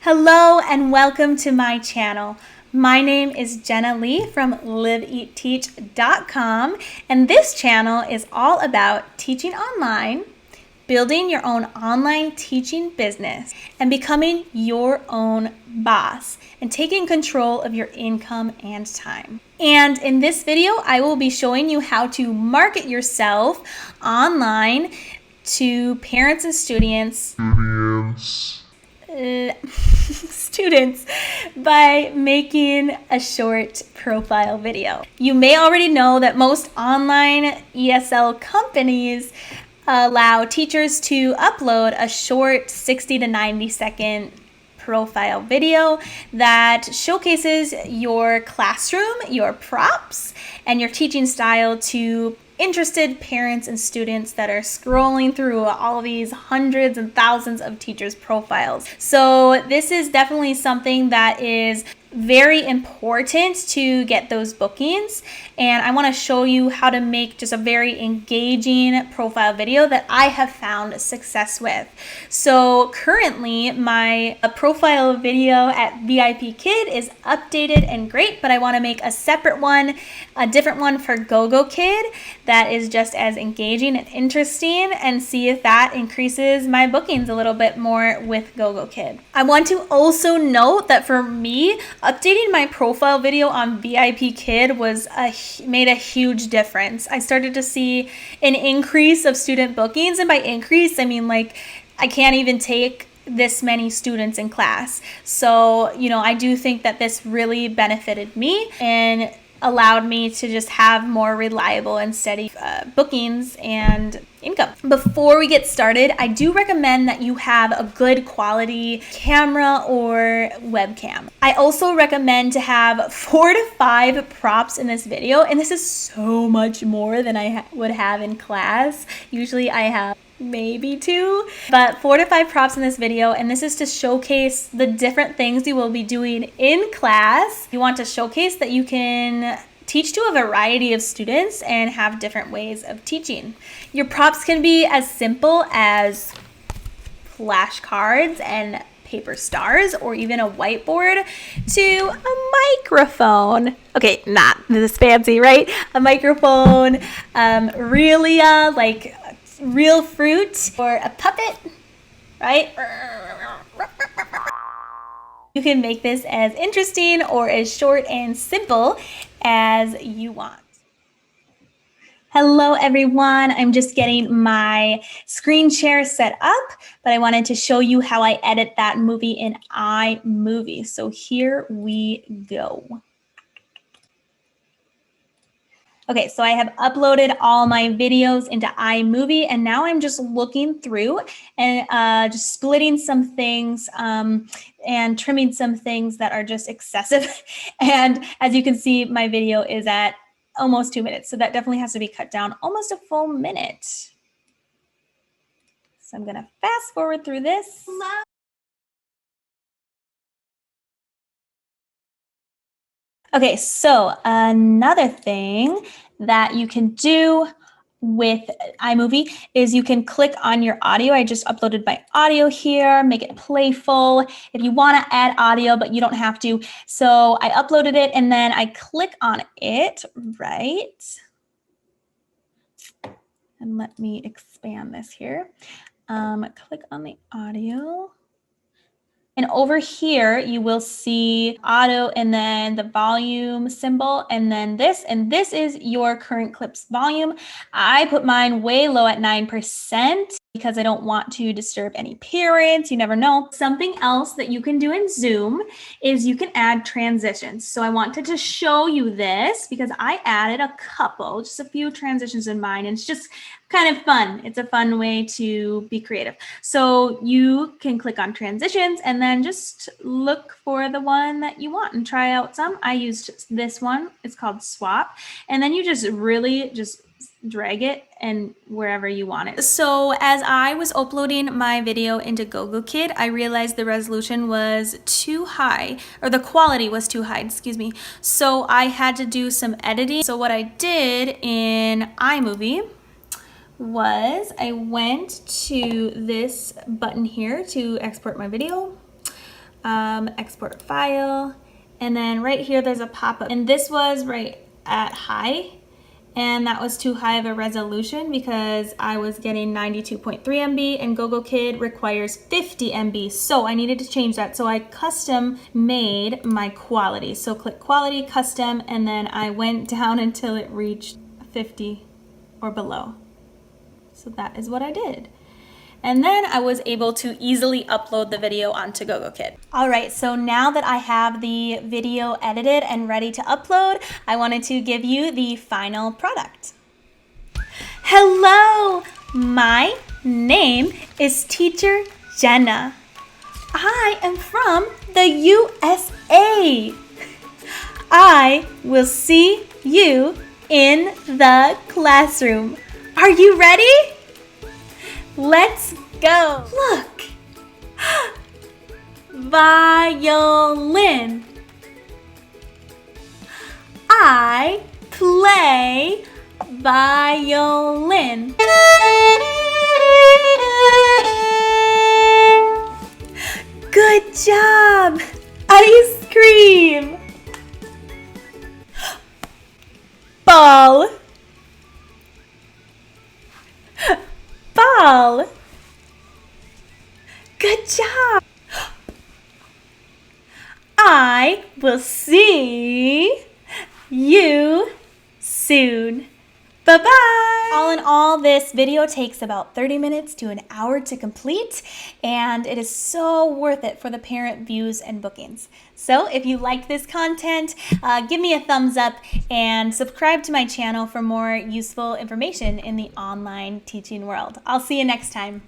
Hello and welcome to my channel. My name is Jenna Lee from liveeatteach.com, and this channel is all about teaching online, building your own online teaching business, and becoming your own boss and taking control of your income and time. And in this video, I will be showing you how to market yourself online to parents and students by making a short profile video. You may already know that most online ESL companies allow teachers to upload a short 60 to 90 second profile video that showcases your classroom, your props, and your teaching style to interested parents and students that are scrolling through all these hundreds and thousands of teachers' profiles. So this is definitely something that is very important to get those bookings, and I want to show you how to make just a very engaging profile video that I have found success with. So currently my profile video at Vipkid is updated and great, but I want to make a separate one, a different one for Gogokid that is just as engaging and interesting, and see if that increases my bookings a little bit more with Gogokid. I want to also note that for me, updating my profile video on Vipkid made a huge difference. I started to see an increase of student bookings, and by increase, I mean like I can't even take this many students in class. So, I do think that this really benefited me and allowed me to just have more reliable and steady bookings and income. Before we get started, I do recommend that you have a good quality camera or webcam. I also recommend to have 4 to 5 props in this video, and this is so much more than I would have in class. Usually I have maybe 2, but 4 to 5 props in this video, and this is to showcase the different things you will be doing in class. You want to showcase that you can teach to a variety of students and have different ways of teaching. Your props can be as simple as flashcards and paper stars, or even a whiteboard, to a microphone. Okay, not this fancy, right? A microphone, really like real fruit, or a puppet, right? You can make this as interesting or as short and simple as you want. Hello everyone, I'm just getting my screen share set up, but I wanted to show you how I edit that movie in iMovie. So here we go. Okay, so I have uploaded all my videos into iMovie, and now I'm just looking through and just splitting some things and trimming some things that are just excessive. And as you can see, my video is at almost 2 minutes, so that definitely has to be cut down almost a full minute. So I'm gonna fast forward through this. Okay, so another thing that you can do with iMovie is you can click on your audio. I just uploaded my audio here, make it playful. If you want to add audio, but you don't have to. So I uploaded it and then I click on it, right? And let me expand this here. Click on the audio. And over here, you will see auto and then the volume symbol and then this. And this is your current clip's volume. I put mine way low at 9% because I don't want to disturb any parents. You never know. Something else that you can do in Zoom is you can add transitions. So I wanted to show you this because I added a couple, just a few transitions in mine. And it's just kind of fun. It's a fun way to be creative. So you can click on transitions and then just look for the one that you want and try out some. I used this one. It's called Swap. And then you just really just drag it and wherever you want it. So as I was uploading my video into Gogokid, I realized the resolution was too high, or the quality was too high, excuse me. So I had to do some editing. So what I did in iMovie was I went to this button here to export my video. export file, and then right here there's a pop-up, and this was right at high, and that was too high of a resolution because I was getting 92.3 MB and Gogokid requires 50 MB, so I needed to change that. So I custom made my quality. So click quality, custom, and then I went down until it reached 50 or below. So that is what I did. And then I was able to easily upload the video onto Gogokid. All right, so now that I have the video edited and ready to upload, I wanted to give you the final product. Hello, my name is Teacher Jenna. I am from the USA. I will see you in the classroom. Are you ready? Let's go. Look. Violin. I play violin. Good job. Ice cream. Ball. Ball. Good job. I will see you soon. Bye-bye. All in all, this video takes about 30 minutes to an hour to complete, and it is so worth it for the parent views and bookings. So if you like this content, give me a thumbs up and subscribe to my channel for more useful information in the online teaching world. I'll see you next time.